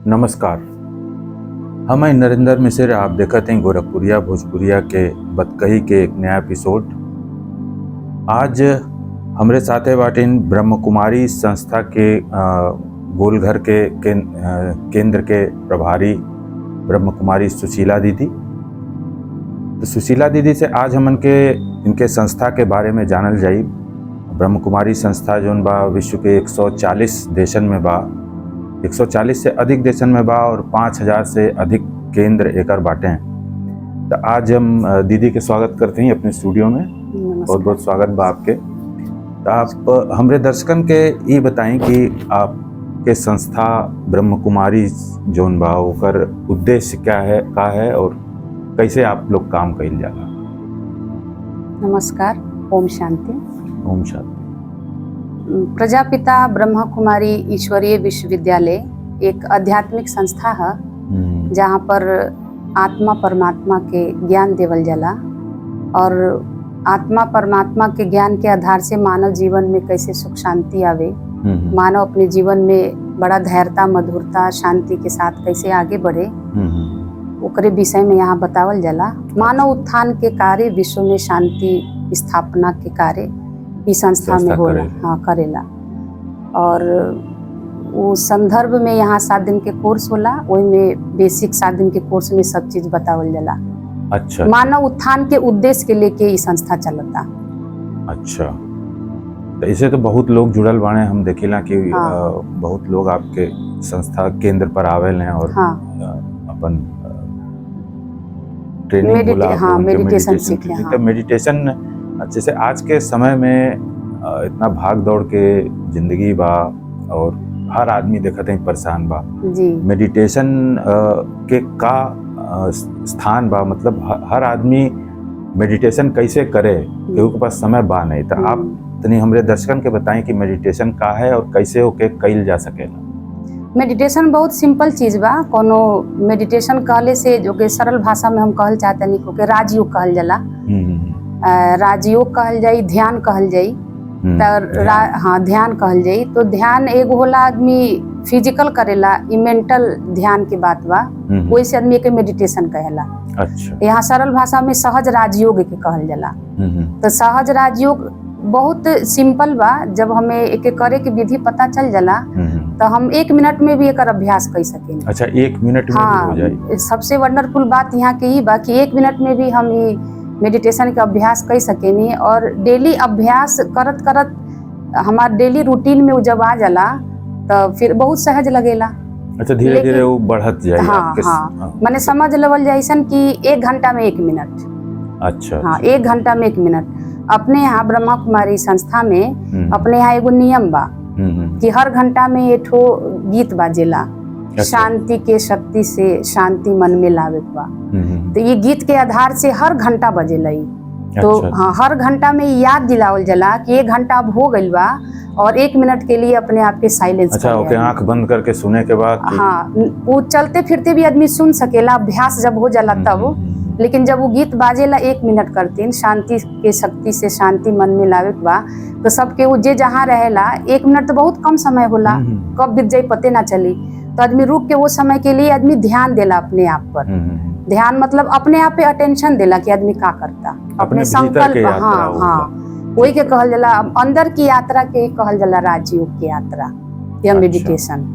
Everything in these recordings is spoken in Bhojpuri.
नमस्कार। हम हैं नरेंद्र मिश्र। आप देखते हैं गोरखपुरिया भोजपुरिया के बतकही के एक नया एपिसोड। आज हमरे साथे बाटिन ब्रह्म कुमारी संस्था के गोलघर के केंद्र के प्रभारी ब्रह्म कुमारी सुशीला दीदी। तो सुशीला दीदी से आज हमन के इनके संस्था के बारे में जानल जाई। ब्रह्म कुमारी संस्था जौन बा विश्व के 140 देशन में बा, 140 से अधिक देशन में बा और 5000 से अधिक केंद्र एकर बाटे हैं। तो आज हम दीदी के स्वागत करते हैं अपने स्टूडियो में। बहुत बहुत स्वागत बा आपके। तो आप हमरे दर्शकन के ये बताएं कि आपके संस्था ब्रह्म कुमारी जौन बा ओकर उद्देश्य क्या है, का है और कैसे आप लोग काम कइल जाला। नमस्कार। ओम शांति। ओम शांति। प्रजापिता ब्रह्म कुमारी ईश्वरीय विश्वविद्यालय एक आध्यात्मिक संस्था है जहाँ पर आत्मा परमात्मा के ज्ञान देवल जाला और आत्मा परमात्मा के ज्ञान के आधार से मानव जीवन में कैसे सुख शांति आवे, मानव अपने जीवन में बड़ा धैर्यता मधुरता शांति के साथ कैसे आगे बढ़े, ओकरे विषय में यहाँ बतावल जाला। मानव उत्थान के कार्य, विश्व में शांति स्थापना के कार्य इस संस्था में होला। हाँ, करेला। और वो संदर्भ में यहाँ 7 दिन के कोर्स होला, वही में बेसिक 7 दिन के कोर्स में सब चीज बतावल जाला। अच्छा। मानव उत्थान के उद्देश्य के लेके ये संस्था चलता। अच्छा। तो इसे तो बहुत लोग जुड़ल बाने, हम देखिला कि बहुत लोग आपके संस्था केंद्र पर आवेल हैं और अपन ट्रेनिंग होला, मेडिटेशन सीखे हैं। तो मेडिटेशन जैसे आज के समय में इतना भाग दौड़ के जिंदगी बा और हर आदमी देखते हैं परेशान बा जी। मेडिटेशन के का स्थान बा, मतलब हर आदमी मेडिटेशन कैसे करे, के पास समय बा नहीं। तो आप तनी हमरे दर्शकन के बताएं कि मेडिटेशन का है और कैसे ओके कइल जा सकेला। मेडिटेशन बहुत सिंपल चीज बा। कोनो मेडिटेशन कहले से जो के सरल भाषा में हम कहल चाहते नहीं को राजयोग कहल जाला। राजयोग कहल जाई, ध्यान कहल जाई। हाँ, ध्यान कहल जाई। तो ध्यान एगो होला आदमी फिजिकल करेला, ई मेंटल ध्यान के बात बा, वैसे आदमी के मेडिटेशन कहेला। अच्छा। यहाँ सरल भाषा में सहज राजयोग के कहल जाला। तो सहज राजयोग बहुत सिंपल बा। जब हमें एक करे के विधि पता चल जाला तो हम 1 मिनट में भी एकर अभ्यास कर सकें। अच्छा, 1 मिनट में भी हो जाए। सबसे वंडरफुल बात यहाँ के ही बा कि 1 मिनट में भी हम ये मेडिटेशन के अभ्यास कर सकेनी। और डेली अभ्यास करत करत हमार डेली रूटीन में जब आ जाला तो फिर बहुत सहज लगेला। अच्छा, धीरे धीरे वो बढ़त जाए। हाँ, मैंने समझ लेवल जैसन कि 1 घंटा में 1 मिनट। अच्छा। हाँ, 1 घंटा में 1 मिनट। अपने यहाँ ब्रह्मा कुमारी संस्था में अपने यहाँ एगो नियम बा कि हर घंटा में एक ठो गीत बाजेला। शांति के शक्ति से शांति मन में लावे बा। तो ये गीत के आधार से हर घंटा बजेला। तो हाँ, हर घंटा में याद दिलावल जाला कि 1 घंटा अब हो गइल बा और 1 मिनट के लिए अपने आप के साइलेंस। अच्छा, ओके, आंख बंद करके सुने के बाद हाँ, वो चलते फिरते भी आदमी सुन सकेला, अभ्यास जब हो जाला तब। लेकिन जब वो गीत बाजेला 1 मिनट करतीन, शांति के शक्ति से शांति मन में लावे बा, तो सबके वो जे जहाँ रहेला 1 मिनट तो बहुत कम समय होला, कब बीत जाए पते ना चली। तो आदमी रुक के वो समय के लिए आदमी ध्यान देला अपने आप पर। ध्यान मतलब अपने आप पे अटेंशन देला कि आदमी का करता, अपने संकल्प। हाँ, वही के कहल जाला अंदर की यात्रा के कहल जाला राजयोग की यात्रा या मेडिटेशन।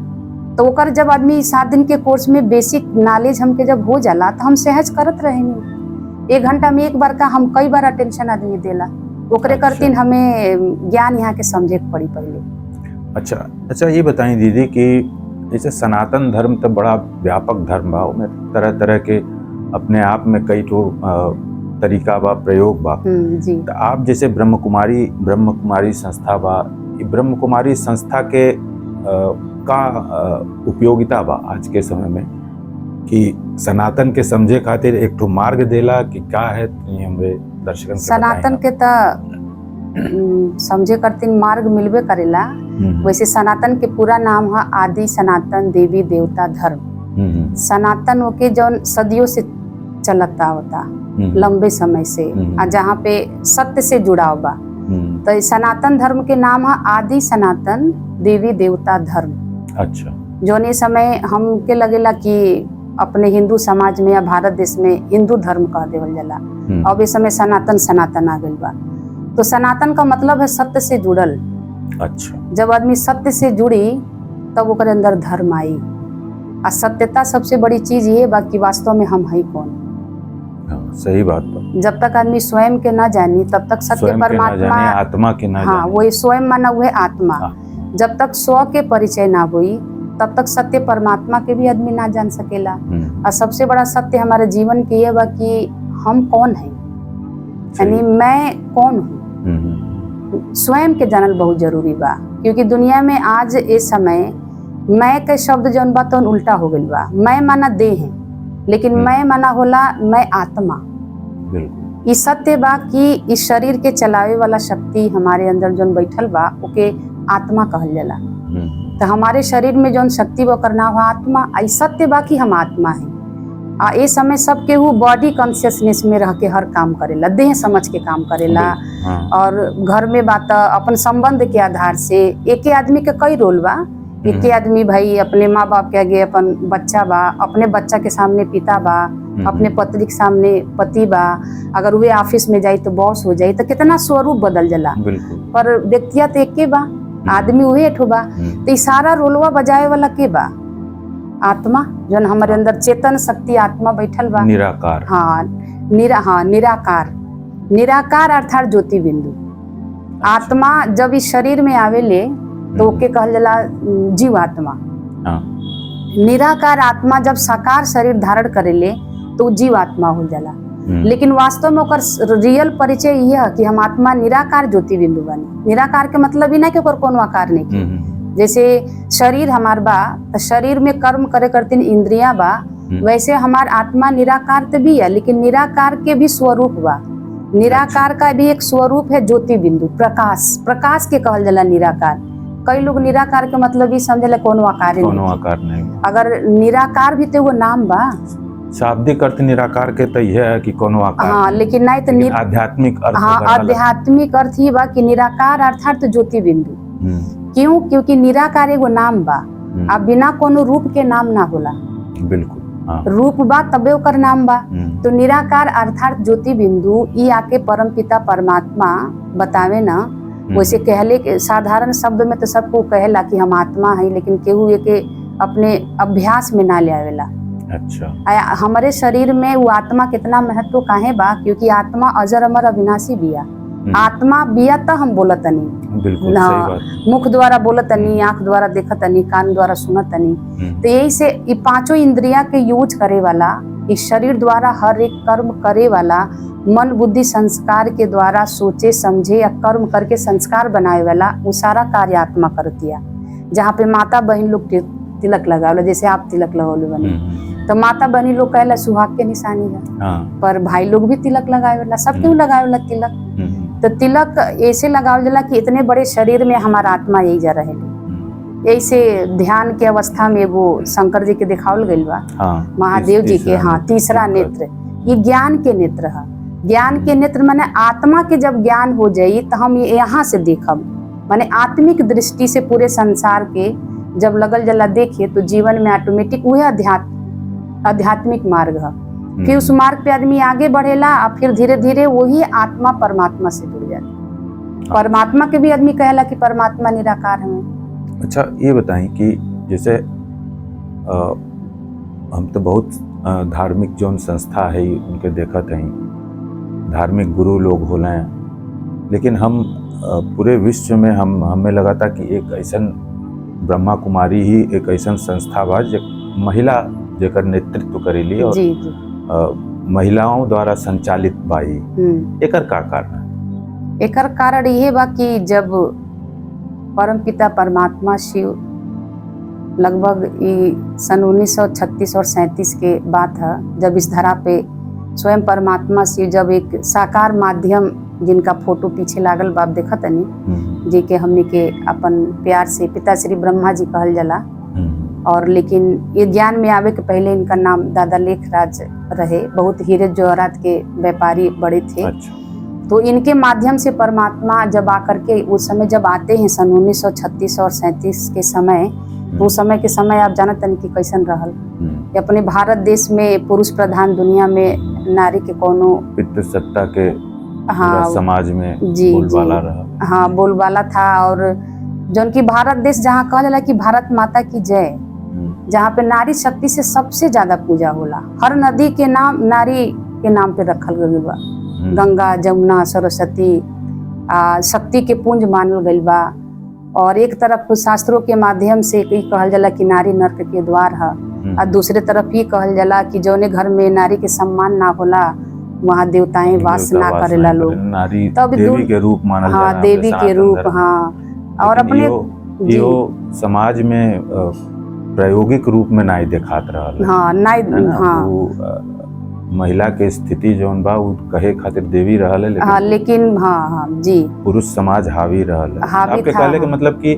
तो ओकर जब आदमी 7 दिन के कोर्स में बेसिक नॉलेज हमके जब हो जाला तो हम सहज करत रहेनी। 1 घंटा में एक बार का हम कई बार अटेंशन आदमी देला, ओकरे करतीन हमें ज्ञान यहाँ के समझे के पड़ी पहले। अच्छा, ये बताएं दीदी कि जैसे सनातन धर्म तो बड़ा व्यापक धर्म बा, उसमें तरह तरह के अपने आप में कई ठो तरीका बा, प्रयोग बा जी। तो आप जैसे ब्रह्म कुमारी संस्था बा, ब्रह्म कुमारी संस्था के का उपयोगिता बा आज के समय में कि सनातन के समझे खातिर एक ठो मार्ग देला कि क्या है, हमरे दर्शकन के सनातन के तो समझे करतीन मार्ग मिलबे करेला। वैसे सनातन के पूरा नाम है आदि सनातन देवी देवता धर्म। सनातन होके जौन सदियों से चलता होता, लंबे समय से, जहाँ पे सत्य से जुड़ाव बा। तो सनातन धर्म के नाम है आदि सनातन देवी देवता धर्म। अच्छा। जौन ये समय हमके लगेला कि अपने हिंदू समाज में या भारत देश में हिंदू धर्म कह देवल जाला। अब इस समय सनातन आ गइल बा। तो सनातन का मतलब है सत्य से जुड़ल। अच्छा। जब आदमी सत्य से जुड़ी तब ओकरे अंदर धर्म आई। आ सत्यता सबसे बड़ी चीज ये बा कि वास्तव में हम है कौन। हाँ, सही बात बा। जब तक आदमी स्वयं के ना जानी तब तक सत्य स्वयं के ना परमात्मा, जाने, आत्मा के ना हाँ जाने। वही स्वयं माना हुए आत्मा। हाँ। जब तक स्व के परिचय ना हुई तब तक सत्य परमात्मा के भी आदमी ना जान सकेला। और सबसे बड़ा सत्य हमारे जीवन के ये बा कि हम कौन है, यानी मैं कौन हूँ। स्वयं के जानल बहुत जरूरी बा, क्योंकि दुनिया में आज इस समय मैं के शब्द जौन बा तो उल्टा हो गइल बा। मैं माना देह है, लेकिन मैं माना होला मैं आत्मा। बिल्कुल। ई सत्य बा कि इस शरीर के चलावे वाला शक्ति हमारे अंदर जौन बैठल बा ओके आत्मा कहल जाला। तो हमारे शरीर में जौन शक्ति वो करना हुआ आत्मा। आई सत्य बा कि हम आत्मा है। ये समय सब केहू बॉडी कॉन्शियसनेस में रह के हर काम करेला, देह समझ के काम करेला। और घर में बात अपन संबंध के आधार से एक आदमी के कई रोल बा। एक आदमी भाई अपने माँ बाप के आगे अपन बच्चा बा, अपने बच्चा के सामने पिता बा, अपने पत्नी के सामने पति बा, अगर वे ऑफिस में जाई तो बॉस हो जाई। तो कितना स्वरूप बदल जाला, पर व्यक्तिगत एक के बा, आदमी वही एठो बा। तो सारा रोलवा बजाए वाला के बा आत्मा, जो हमारे अंदर चेतन शक्ति आत्मा बैठल बा। निराकार। हाँ निराकार। निराकार अर्थात ज्योति बिंदु। आत्मा जब इस शरीर में आवेले तो ओके कहल जाला जीवात्मा। निराकार आत्मा जब साकार शरीर धारण करेले तो जीवात्मा हो जाला। लेकिन वास्तव में ओकर रियल परिचय यह है कि हम आत्मा निराकार ज्योति बिंदु बनी। निराकार के मतलब ही ना कि ओकर कोनो आकार नहीं के। जैसे शरीर हमार बा तो शरीर में कर्म करे करती इंद्रियां बा, वैसे हमार आत्मा निराकार तो भी है, लेकिन निराकार के भी स्वरूप बा। निराकार का भी एक स्वरूप है ज्योति बिंदु, प्रकाश। प्रकाश के कहल जाला निराकार। कई लोग निराकार के मतलब ही समझले कोनो आकार नहीं। अगर निराकार भी तो वो नाम बा। शाब्दिक अर्थ निराकार के तो यह है कि कोनो आकार। हाँ, लेकिन नहीं तो आध्यात्मिक अर्थ। हाँ, आध्यात्मिक अर्थ ही बा कि निराकार अर्थात ज्योति बिंदु। क्यों? क्योंकि निराकार एगो नाम बा। अब बिना कोनो रूप के नाम ना होला। बिल्कुल। रूप बा तबे ओकर नाम बा। तो निराकार अर्थात ज्योति बिंदु ई आके परम पिता परमात्मा बतावे ना। वैसे कहले के साधारण शब्द में तो सबको कहेला कि हम आत्मा है, लेकिन केहू के अपने अभ्यास में ना ले आवेला। अच्छा। हमारे शरीर में वो आत्मा कितना महत्व काहे बा? क्योंकि आत्मा अजर अमर अविनाशी बिया। आत्मा बिया तो हम बोलतनी। बिल्कुल सही बात। मुख द्वारा बोलतनी, आंख द्वारा देखतनी, कान द्वारा सुनतनी। तो यही से ये पांचों इंद्रिया के यूज करे वाला, इस शरीर द्वारा हर एक कर्म करे वाला, मन बुद्धि संस्कार के द्वारा सोचे समझे या कर्म करके संस्कार बनाए वाला वो सारा कार्य आत्मा करतिया। जहाँ पे माता बहन लोग तिलक लगावला, जैसे आप तिलक लगौले बनी, तो माता बहनी लोग कहला सुहाग के निशानी है। पर भाई लोग भी तिलक लगाए वाला, सब क्यों लगाए वाला तिलक? तो तिलक ऐसे लगावल जाला कि इतने बड़े शरीर में हमारा आत्मा यही जा रहे। ऐसे ध्यान के अवस्था में वो शंकर जी के दिखावल गइल बा। महादेव जी के तीसरा नेत्र, ये ज्ञान के नेत्र है। ज्ञान के नेत्र माने आत्मा के जब ज्ञान हो जाई तो हम यहाँ से देखब, माने आत्मिक दृष्टि से पूरे संसार के जब लगल जला देखे तो जीवन में ऑटोमेटिक वह आध्यात्मिक मार्ग है। फिर उस मार्ग पे आदमी आगे बढ़ेला और फिर धीरे धीरे वही आत्मा परमात्मा से जुड़ जाती। परमात्मा के भी आदमी कहेला कि परमात्मा निराकार है। अच्छा, ये बताएं कि जैसे हम तो बहुत धार्मिक जो संस्था है उनके देखत हैं, धार्मिक गुरु लोग होले हैं, लेकिन हम पूरे विश्व में हमें लगा था कि एक ऐसा ब्रह्मा कुमारी ही एक ऐसा संस्था बा जो महिला जेकर नेतृत्व करेली और महिलाओं द्वारा संचालित बाई। एकर का कारण? एकर कारण ये बा कि जब परमपिता परमात्मा शिव लगभग सन 1936 और 37 के बात है, जब इस धरा पे स्वयं परमात्मा शिव जब एक साकार माध्यम जिनका फोटो पीछे लागल बाप देखा तनी जी के हमने के अपन प्यार से पिता श्री ब्रह्मा जी कहल जाला। और लेकिन ये ज्ञान में आवे के पहले इनका नाम दादा लेखराज रहे, बहुत हीरे जवाहरात के व्यापारी बड़े थे। अच्छा। तो इनके माध्यम से परमात्मा जब आकर के उस समय जब आते हैं सन 1936 और 37 के समय, तो उस समय के समय आप जानत तनी कि कैसन रहल। कि अपने भारत देश में पुरुष प्रधान दुनिया में नारी के कोनो पितृसत्ता के हाँ पूरा समाज में जी बोलबाला जी रहा। हाँ बोलबाला था। और जौन की भारत देश जहाँ कहल जाला कि भारत माता की जय, जहाँ पे नारी शक्ति से सबसे ज्यादा पूजा होला। हर नदी के नाम नारी के नाम पे रखल गइल बा। गंगा, जमुना, सरस्वती शक्ति के पुंज मानल गइल बा। और एक तरफ शास्त्रों के माध्यम से ई कहल जाला कि नारी नर्क के द्वार है, और दूसरे तरफ ये कहल जाला कि जौने घर में नारी के सम्मान ना होला वहाँ देवताएं वास ना करेला लोग। नारी तब देवी के रूप मानल हाँ जाला देवी हमरे के रूप सनातन धर्म में। हाँ। और लेकिन अपने इहो समाज में प्रायोगिक रूप में नाई देखात रहल। हाँ नाई है ना? हाँ वो, महिला के स्थिति जौन बा उ कहे खातिर देवी रहल है, हाँ लेकिन हाँ हाँ जी पुरुष समाज हावी रहल है। हावी आपके था, कहले के हाँ। मतलब कि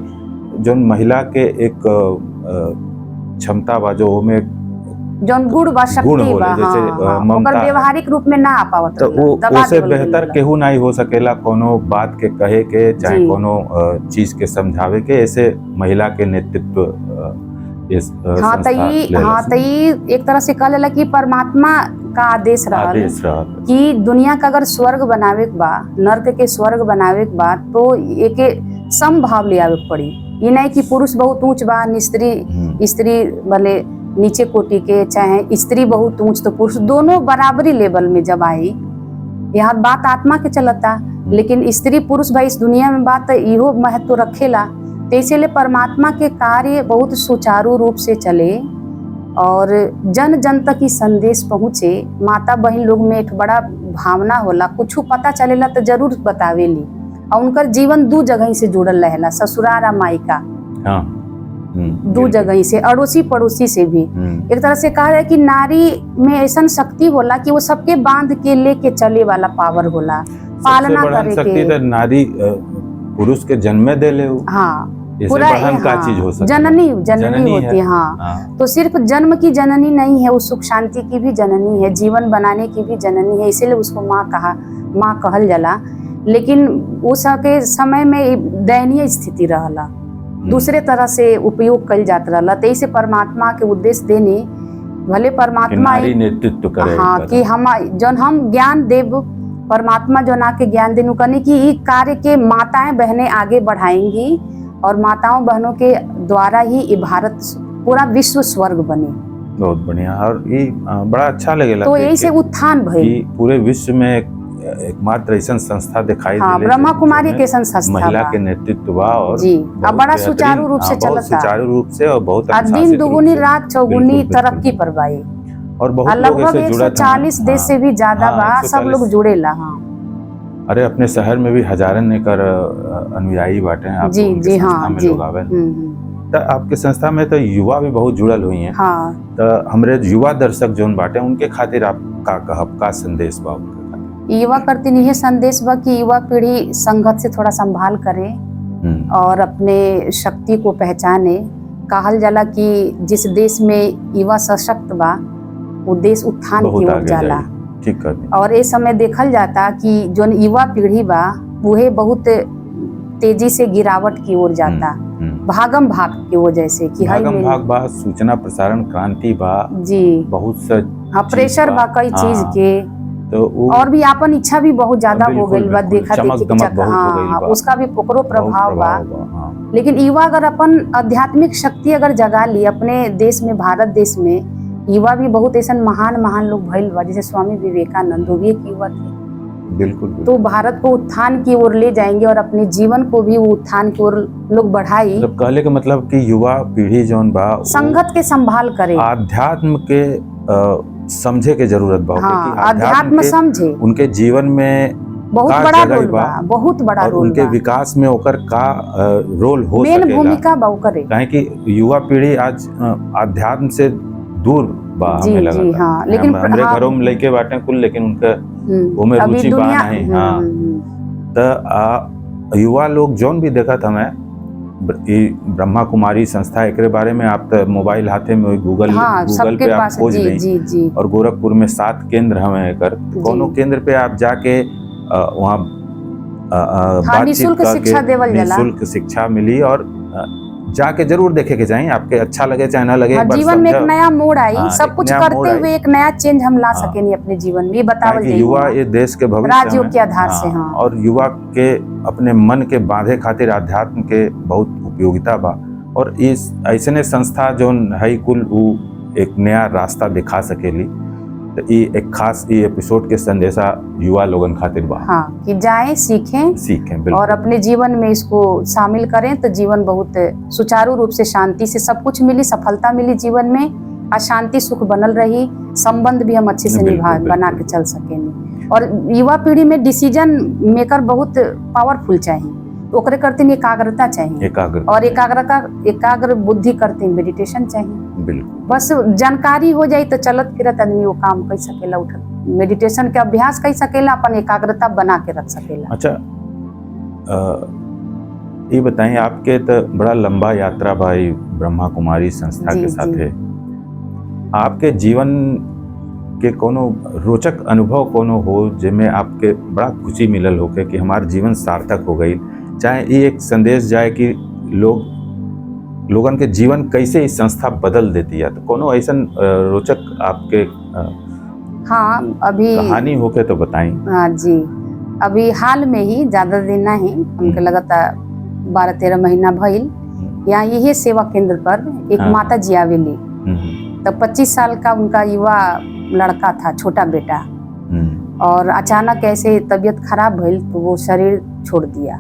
जौन महिला के एक क्षमता बा जो ओमे जौन गुण बा गुण शक्ति होले, बा जैसे, हाँ ममता ओकर है। व्यवहारिक रूप में ना आ पावत तो वो दबा उससे देवल गइल बेहतर बा। केहू नहीं हो सकेला कोनो बात के कहे के चाहे जी। कोनो चीज के समझावे के। ऐसे महिला के नेतृत्व इस हाँ संस्था हाँ लेलस। एक तरह से कह लेला कि परमात्मा का आदेश रहल आदेश रहल। कि दुनिया का अगर स्वर्ग बनावे के बा, नर्क के स्वर्ग बनावे के बा, तो एके समभाव ले आवे के पड़ी। ये नहीं कि पुरुष बहुत ऊंच बा, स्त्री भले नीचे कोटि के, चाहे स्त्री बहुत ऊंच तो पुरुष, दोनों बराबरी लेवल में जब आई। यहाँ बात आत्मा के चलता, लेकिन स्त्री पुरुष भाई इस दुनिया में बात इहो महत्व रखेला। तो इसीलिए परमात्मा के कार्य बहुत सुचारू रूप से चले और जन जन तक ही संदेश पहुँचे। माता बहन लोग में एक बड़ा भावना होला, कुछ पता चलेला तो जरूर बतावेली। और उनकर जीवन दू जगह से जुड़ल रहेला, ससुराल और मायका दू जगह से, अड़ोसी पड़ोसी से भी। एक तरह से कहा है कि नारी में ऐसा शक्ति होला कि वो सबके बांध के लेके चले वाला पावर होला, पालना करे शक्ति तो नारी पुरुष के जन्मे दे ले। हाँ पूरा का चीज हो सकती जननी होती है हाँ। तो सिर्फ जन्म की जननी नहीं है, वो सुख शांति की भी जननी है, जीवन बनाने की भी जननी है। इसीलिए उसको माँ कहल जाला। लेकिन उस के समय में दयनीय स्थिति रहला, दूसरे तरह से उपयोग कल जात रहला। तो इसे परमात्मा के उद्देश्य देने भले परमात्मा नेतृत्व करे हाँ कि हम ज्ञान देव, परमात्मा जो ना के ज्ञान देनु करने की ई कार्य के माताएं बहनें आगे बढ़ाएंगी और माताओं बहनों के द्वारा ही ये भारत पूरा विश्व स्वर्ग बने। बहुत बढ़िया। और ये बड़ा अच्छा लगेला तो यही से उत्थान भइल पूरे विश्व में एकमात्र ऐसा संस्था दिखाई हाँ, ब्रह्मा कुमारी के संस्था महिला के नेतृत्व बा और जी अब बड़ा सुचारू रूप से चलता, सुचारू रूप से और बहुत दिन दुगुनी रात चौगुनी तरक्की पर बाई। और बहुत लगभग 140 देश से भी ज्यादा बा, सब लोग जुड़ेला। हाँ अरे अपने शहर में भी हजारन एकर अनुयायी बाटे हैं। जी जी हाँ जी। तो आपके संस्था में तो युवा भी बहुत जुड़ल हुई हैं। हाँ तो हमरे युवा दर्शक जोन बाटे उनके खातिर आप का कहब, का संदेश बा उनके खातिर? युवा करती नहीं है संदेश बा कि युवा पीढ़ी संगत से थोड़ा संभाल करे और अपने शक्ति को पहचाने। कहल जाला कि जिस देश में युवा सशक्त बा वो देश उत्थान की ओर जाला। ठीक है। और ये समय देखल जाता कि जो युवा पीढ़ी बा वह बहुत तेजी से गिरावट की ओर जाता, भागम भाग की वजह से कि भागम भाग बा, सूचना प्रसारण क्रांति बा जी, बहुत सा हाँ प्रेशर बा कई चीज के, तो और भी आपन इच्छा भी बहुत ज्यादा हो गई बा, देखा देखी हाँ उसका भी ओकरो प्रभाव बा। लेकिन युवा अगर अपन आध्यात्मिक शक्ति अगर जगा ली अपने देश में, भारत देश में युवा भी बहुत ऐसा महान लोग भइल बा, जैसे स्वामी विवेकानंद भी एक युवा थे। बिल्कुल। तो भारत को उत्थान की ओर ले जाएंगे और अपने जीवन को भी वो उत्थान की ओर लोग बढ़ाई। मतलब कहले के मतलब कि युवा पीढ़ी जौन बा संगत के संभाल करे, आध्यात्म के समझे के जरूरत बा। हाँ, आध्यात्म समझे, उनके जीवन में बहुत बड़ा रोल बा, बहुत बड़ा रोल उनके विकास में ओकर का रोल हो सकेला, मेन भूमिका बा करे। काहे कि युवा पीढ़ी आज आध्यात्म से दूर बा हमें लगता है। हाँ, लेकिन हमरे घरों में लइके बाटे कुल, लेकिन उनका ओमे रुचि बा नहीं। हाँ तो युवा लोग जौन भी देखत हमें ब्रह्मा कुमारी संस्था एकरे बारे में आप तो मोबाइल हाथे में गूगल पे आप खोज ली। और गोरखपुर में 7 केंद्र हमें एकर, कोनो केंद्र पे आप जाके वहाँ बातचीत करके निःशुल्क शिक्षा मिली और जाके जरूर देखे के चाहिए, आपके अच्छा लगे चाहे ना लगे। हाँ, एक बार जीवन में एक समझा- नया मोड़ आई, हाँ, सब एक कुछ नया मोड़ करते आई। हुए एक नया चेंज हम ला हाँ। सके नहीं अपने जीवन में, ये काहे बतावल कि जाई युवा हुआ। ये देश के भविष्य राजयोग हैं। के आधार से, हाँ। और युवा के अपने मन के बांधे खातिर अध्यात्म के बहुत उपयोगिता बा, और इस ऐसने संस्था जो है कुल उ एक नया रास्ता दिखा सकेली। तो ये एक खास ये एपिसोड के संदेशा युवा लोगन खातिर बा। हाँ, कि जाएं, सीखें सीखें और बिल्कुल। अपने जीवन में इसको शामिल करें तो जीवन बहुत सुचारू रूप से शांति से सब कुछ मिली, सफलता मिली जीवन में, और शांति सुख बनल रही, संबंध भी हम अच्छे से बिल्कुल, निभा बना बिल्कुल। के चल सकेंगे। और युवा पीढ़ी में डिसीजन मेकर बहुत पावरफुल चाहिए, ओकरे करते एकाग्रता चाहिए, एकाग्र और एकाग्र बुद्धि करते मेडिटेशन चाहिए। बिल्कुल। बस जानकारी हो जाई तो चलत फिरत आदमी वो काम कर सकेला, उठत मेडिटेशन के अभ्यास कर सकेला, अपन एकाग्रता बना के रख सकेला। अच्छा, ये बताइए, आपके तो बड़ा लंबा यात्रा भाई ब्रह्मा कुमारी संस्था जी, के साथ जी। है। आपके जीवन के कोनो रोचक अनुभव कोनो हो जिसमें आपके बड़ा खुशी मिलल होके कि हमार जीवन सार्थक हो गई, चाहे ये एक संदेश जाए कि लोगन के जीवन कैसे इस संस्था बदल देती है, तो कोनो ऐसा रोचक आपके हाँ, अभी कहानी होके तो बताएं। हाँ जी, अभी हाल में ही, ज्यादा दिन नहीं, हमके लगता 12-13 महीना भइल, यहाँ यही सेवा केंद्र पर एक हाँ। माता जी आवेली। तो 25 साल का उनका युवा लड़का था, छोटा बेटा, और अचानक ऐसे तबीयत खराब भइल तो वो शरीर छोड़ दिया।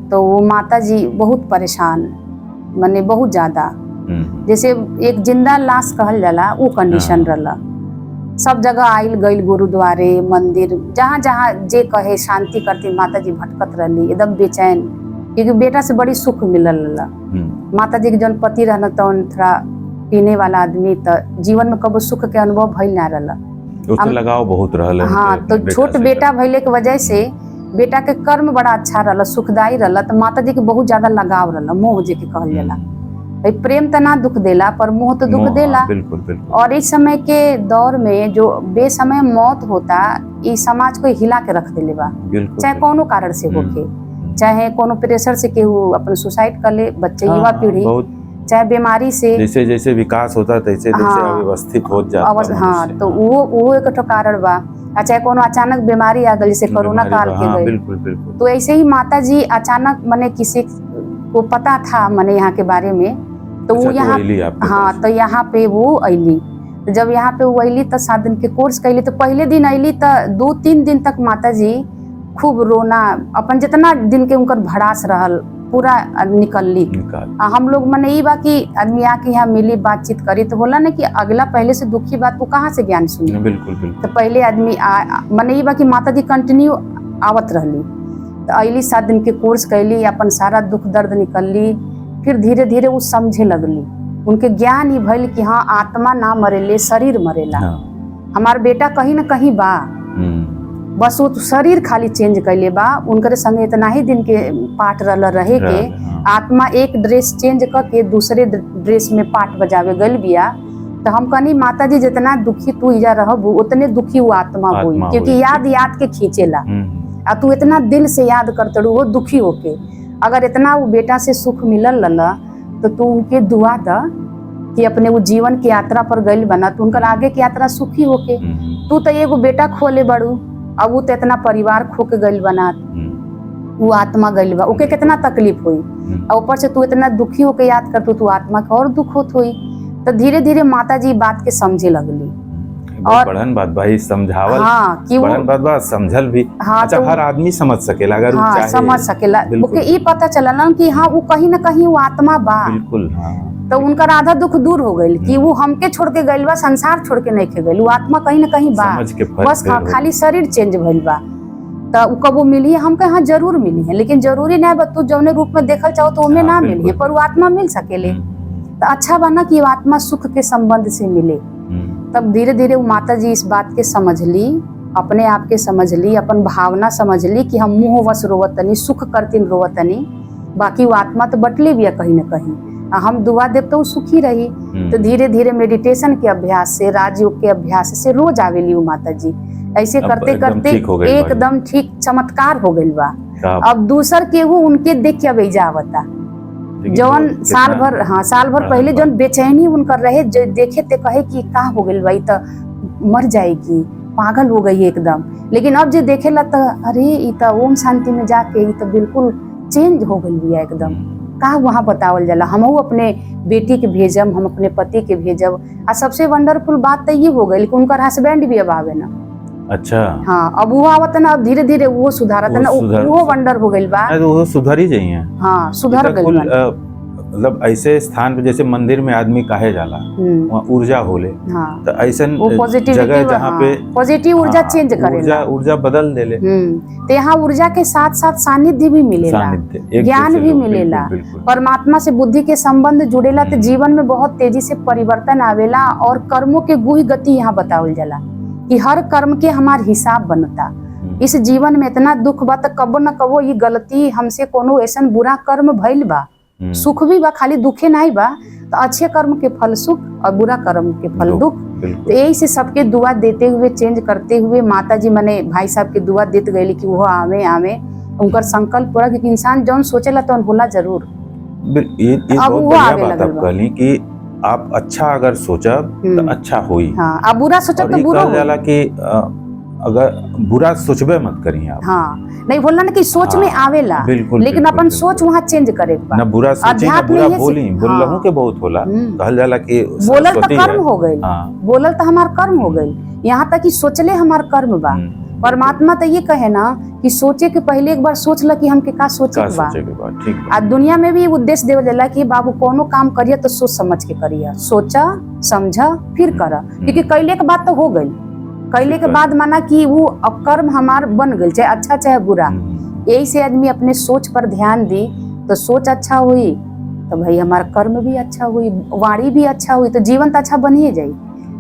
तो वो माता जी बहुत परेशान, माने बहुत ज्यादा, जैसे एक जिंदा लाश कहल जाला वो कंडीशन रहला। सब जगह आइल गइल, गुरुद्वारे, मंदिर, जहाँ जहाँ जे कहे शांति करती माता जी भटकत रहली, एकदम बेचैन, क्योंकि बेटा से बड़ी सुख मिलल रहला। माता जी के जौन पति रहना तौन थोड़ा पीने वाला आदमी, तो जीवन में कबो सुख के अनुभव भइल ना रहला। उससे लगाव बहुत रहल है। हाँ, तो छोट बेटा भइले के वजह से बेटा के कर्म बड़ा अच्छा रहला, सुखदायी रहला, तो माता जी के बहुत ज्यादा लगाव रहला, मोह जे के कहल जाला। भाई प्रेम तो ना दुख देला, पर मोह तो दुख देला। बिल्कुल बिल्कुल। और इस समय के दौर में जो बेसमय मौत होता, इस समाज को हिला के रख देले बा, बिल्कुल, चाहे कोनो कारण से होके, चाहे कोनो प्रेशर से केहू अपन सुसाइड कर ले, बच्चे युवा पीढ़ी, चाहे बीमारी से, जैसे जैसे विकास होता तैसे तैसे अव्यवस्थित हो जाता। हाँ, तो वो एक कारण बा। चाहे कोनो अचानक बीमारी आ गई, जैसे कोरोना काल के गई। बिल्कुल बिल्कुल। तो ऐसे ही माता जी अचानक, माने किसी को पता था माने यहाँ के बारे में, तो वो यहाँ, हाँ, तो यहाँ पे वो अली। तो जब यहाँ पे वो अली तो 7 दिन के कोर्स कैली। तो पहले दिन अली तो 2-3 दिन तक माता जी खूब रोना, अपन जितना दिन के उनकर भड़ास रहल पूरा निकलली। हम लोग मने ई बा कि आदमी आके यहाँ मिली, बातचीत करी, तो बोला ना कि अगला पहले से दुखी बात वो कहाँ से ज्ञान सुनी। बिल्कुल बिल्कुल। तो पहले आदमी मने ई बा कि माता जी कंटिन्यू आवत रहली। तो अली 7 दिन के कोर्स कैली, अपन सारा दुख दर्द निकलली। फिर धीरे धीरे वो समझे लगली, उनके ज्ञान ही भइल कि हाँ, आत्मा ना मरेले, शरीर मरेला। हमार बेटा कहीं ना कहीं बा, बस वो शरीर खाली चेंज कैले बा। उनके संगे इतना ही दिन के पाठ रहे के आत्मा एक ड्रेस चेंज करके दूसरे ड्रेस में पाठ बजावे गल बिया। तो हम कहनी माता जी जितना दुखी तू इजा रहबू उतने दुखी वो आत्मा हुई, क्योंकि याद याद के खींचेला। आ तू इतना दिल से याद करते रू वो दुखी होके, अगर इतना वो बेटा से सुख मिलल लला तो तू उनके दुआ द कि अपने वो जीवन की यात्रा पर गइल बना, तो उनकर आगे की यात्रा सुखी होके। तू तो एगो बेटा खोले बड़ू, अब वो तो इतना परिवार खो के गइल बना, वो आत्मा गइल बा, ओके कितना तकलीफ हुई। और ऊपर से तू इतना दुखी होके याद कर, तू आत्मा के और दुख होत हुई। तो धीरे धीरे माता जी बात के समझे लगली। और बड़न बात भाई समझावल, हाँ, कि बड़न बात समझल भी। हाँ, अच्छा, तो हर आदमी समझ सकेला अगर हाँ, चाहे, समझ सकेला। ओके ये पता चला ना कि हाँ वो कहीं ना कहीं वो आत्मा बा। बिल्कुल, हाँ। तो उनका आधा दुख दूर हो गई कि वो हमके छोड़ के गइल बा, संसार छोड़ के नहीं के गइल, वो आत्मा कहीं ना कहीं बा, बस खाली शरीर चेंज भइल बा। तो उ कबो मिली हम कहे हाँ जरूर मिली है, लेकिन जरूरी नहीं बा तू जौने रूप में देखल चाहो तो उनमें ना मिली है, पर वो आत्मा मिल सकेले। तो अच्छा बना कि वो आत्मा सुख के संबंध से मिले। तब धीरे धीरे वो माता जी इस बात के समझ ली, अपने आप के समझ ली, अपन भावना समझ ली कि हम मुँह वश रोवतनी, सुख करतीन रोवतनी, बाकी वो आत्मा तो बटले भी है कहीं ना कहीं, हम दुआ देव तो सुखी रही। तो धीरे धीरे मेडिटेशन के अभ्यास से, राजयोग के अभ्यास से रोज आवेली वो माता जी। ऐसे करते करते एकदम ठीक चमत्कार हो गइल बा। अब दूसर केहू उनके देख के अब आवता, देखिए जौन तो साल कितना भर, हाँ साल भर बड़ा पहले बात। जौन बेचैनी उनकर रहे, जो देखे ते कहे कि का हो गइल भाई, त मर जाएगी, पागल हो गई एकदम। लेकिन अब जो देखेला त अरे ई त ओम शांति में जाके ई त बिल्कुल चेंज हो गइल बिया एकदम। का वहाँ बतावल जाला, हमहू अपने बेटी के भेजम, हम अपने पति के भेजब। आ सबसे वंडरफुल बात तो ये हो गई कि उनकर हस्बैंड भी अब आवे ना। अच्छा हाँ, अब वो आवत ना, अब धीरे धीरे वो सुधारत वो ना, सुधर वो वंडर हो गइल बा। नहीं तो वो सुधर ही जाइए। हाँ, सुधर गइल कुल बा। मतलब ऐसे स्थान पे जैसे मंदिर में आदमी काहे जाला, वहाँ ऊर्जा होले, हाँ, तो ऐसन वो पॉजिटिविटी, जगह जहाँ पे पॉजिटिव ऊर्जा हाँ, चेंज करेला। ऊर्जा बदल देले। तो यहाँ ऊर्जा के साथ साथ सानिध्य भी मिलेला, सानिध्य, एक ज्ञान जैसे भी लोग, मिलेला, बिल्कुल, बिल्कुल। परमात्मा से बुद्धि के संबंध जुड़ेला, तो जीवन में बहुत तेजी से परिवर्तन आवेला। और कर्मों के गुहि गति यहाँ बतावल जाला कि हर कर्म के हमार हिसाब बनता। इस जीवन में इतना दुख बा, त कबो न कबो ये गलती हमसे कोनो ऐसन बुरा कर्म भइल बा, सुख भी बा, खाली दुखे नहीं बा। तो अच्छे कर्म के फल सुख और बुरा कर्म के फल दुख। तो यही से सबके दुआ देते हुए, चेंज करते हुए, माता जी मने भाई साहब के दुआ देते गए कि वो आवे आवे, उनकर संकल्प पूरा, क्योंकि इंसान जौन सोचेला तो होला जरूर। ये अब बहुत वो बढ़िया आवे बात लगल आप बा। कहली कि आप अच्छा अगर सोचब तो अच्छा होई। हाँ, अब बुरा सोचब और तो ये बुरा कहल जाला होई। कि अगर बुरा सोचबे मत करिए आप। हाँ, नहीं बोलना ना कि सोच में हाँ, आवेला, बिल्कुल, लेकिन बिल्कुल, अपन बिल्कुल। सोच वहाँ चेंज करे के बा। ना बुरा सोची ना अध्यात्म बुरा ये बोली, बोलहु के बहुत होला। कहल जाला कि बोलल तो सरस्वती कर्म है। हो गई, हाँ। बोलल तो हमार कर्म हो गई। यहाँ तक कि सोचले हमार कर्म बा। परमात्मा तो ये कहे ना कि सोचे के पहले एक बार सोच ल कि हमके का सोचे का के बा। सोचे के बाद ठीक बा। आ दुनिया में भी उद्देश्य देवल जाला कि बाबू कोनो काम करिए तो सोच समझ के करिए, सोचा समझा फिर करा, क्योंकि कैले के बाद तो हो गई। कैले के बाद माना कि वो अब कर्म हमार बन गई, चाहे अच्छा चाहे बुरा। यही से आदमी अपने सोच पर ध्यान दी तो सोच अच्छा हुई तो भाई हमारा कर्म भी अच्छा हुई, वाणी भी अच्छा हुई, तो जीवन तो अच्छा बन ही जाई।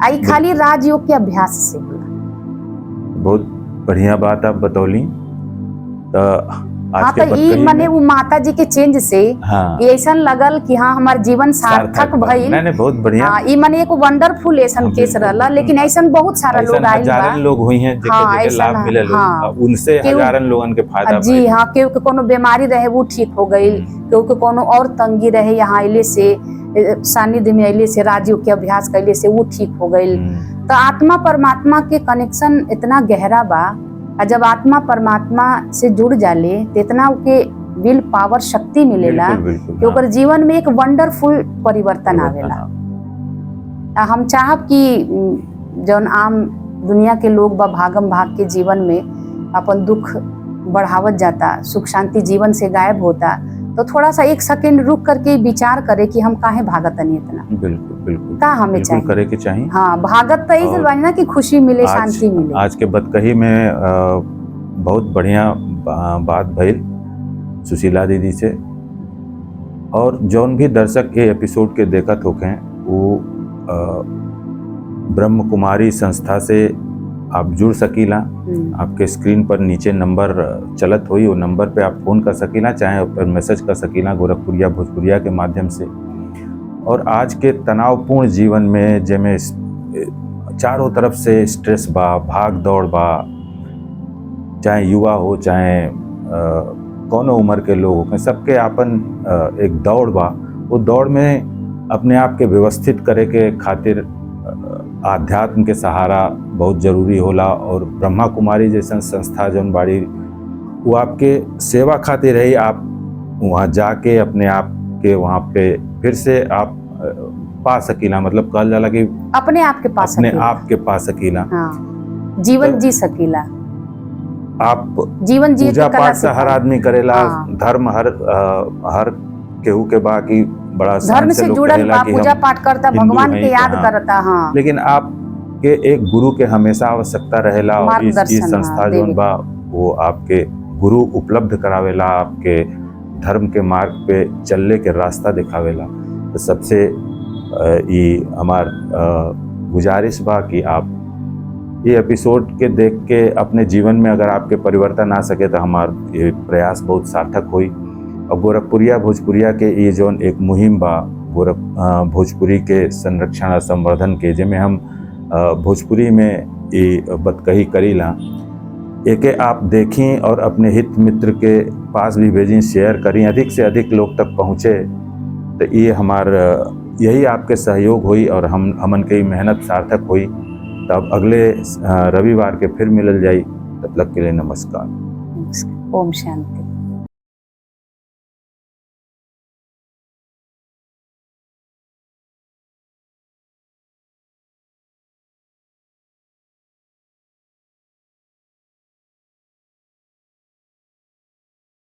आई खाली राजयोग के अभ्यास से होला। बहुत बढ़िया बात आप बतौली। आज हाँ, के तो ई मने वो माता जी के चेंज से हाँ, ऐसा लगल कि हाँ हमार जीवन सार्थक भइल। नहीं बहुत बढ़िया। हाँ, ई मने एक वंडरफुल ऐसन केस रहला, लेकिन ऐसा बहुत सारा लोग आइल बा। हजारन लोग हुई हैं जेके लाभ मिले, उनसे हजारन लोगन के फायदा जी हाँ, केहू के कोनो बीमारी रहे वो ठीक हो गई, केहू के कोनो और तंगी रहे, यहाँ अइले से, सानिध्य में अइले से, राजयोग के अभ्यास कैले से वो ठीक हो गई। तो आत्मा परमात्मा के कनेक्शन इतना गहरा बा। जब आत्मा परमात्मा से जुड़ जाले तो इतना के विल पावर शक्ति मिलेला कि ओकर जीवन में एक वंडरफुल परिवर्तन आवेला। हम चाहब कि जौन आम दुनिया के लोग बा भागम भाग के जीवन में अपन दुख बढ़ावत जाता, सुख शांति जीवन से गायब होता, तो थोड़ा सा एक सेकंड रुक करके विचार करे कि हम काहे भागत नहीं इतना। बिल्कुल बिल्कुल का हमें चाहिए करे के चाहिए। हाँ, भागत तो इस बानी ना कि खुशी मिले, शांति मिले। आज के बतकही में बहुत बढ़िया बात भइल सुशीला दीदी से। और जौन भी दर्शक ये एपिसोड के देखत होके वो ब्रह्म कुमारी संस्था से आप जुड़ सकीला। आपके स्क्रीन पर नीचे नंबर चलत हुई, वो नंबर पे आप फ़ोन कर सकीला, चाहे पर मैसेज कर सकीला गोरखपुरिया भोजपुरिया के माध्यम से। और आज के तनावपूर्ण जीवन में जेमे चारों तरफ से स्ट्रेस बा, भाग दौड़ बा, चाहे युवा हो चाहे कौनो उम्र के लोग हो, सबके आपन एक दौड़ बा। वो दौड़ में अपने आप के व्यवस्थित करे के खातिर आध्यात्म के सहारा बहुत जरूरी होला। और ब्रह्मा कुमारी जैसा संस्था जौन बाड़ी वो आपके सेवा खातिर रही। आप वहाँ जाके अपने आप के वहाँ पे फिर से आप पा सकीला, मतलब कहल जाला कि अपने आप के पास, अपने आप के पा सकीला। हाँ, जीवन जी सकीला। आप जीवन जी पूजा पाठ से हर आदमी करेला। धर्म हर केहू के बा की बड़ा धर्म से जुड़ल बा, पूजा पाठ करता, भगवान के याद करता। हाँ, लेकिन आप के एक गुरु के हमेशा आवश्यकता रहेला। और इस संस्था जोन बा वो आपके गुरु उपलब्ध करावेला, आपके धर्म के मार्ग पे चलने के रास्ता दिखावेला। तो सबसे ये हमार गुजारिश बा कि आप ये एपिसोड के देख के अपने जीवन में अगर आपके परिवर्तन आ सके तो हमार ये प्रयास बहुत सार्थक हुई। और गोरखपुरिया भोजपुरिया के ये जोन एक मुहिम बा भोजपुरी के संरक्षण और संवर्धन के, जिसमें हम भोजपुरी में ये बतकही करीला, एके आप देखें और अपने हित मित्र के पास भी भेजें, शेयर करें, अधिक से अधिक लोग तक पहुँचे तो ये हमार यही आपके सहयोग हुई और हमन के मेहनत सार्थक हुई। तब अगले रविवार के फिर मिलल जाई। तब तक के लिए नमस्कार। ओम शांति।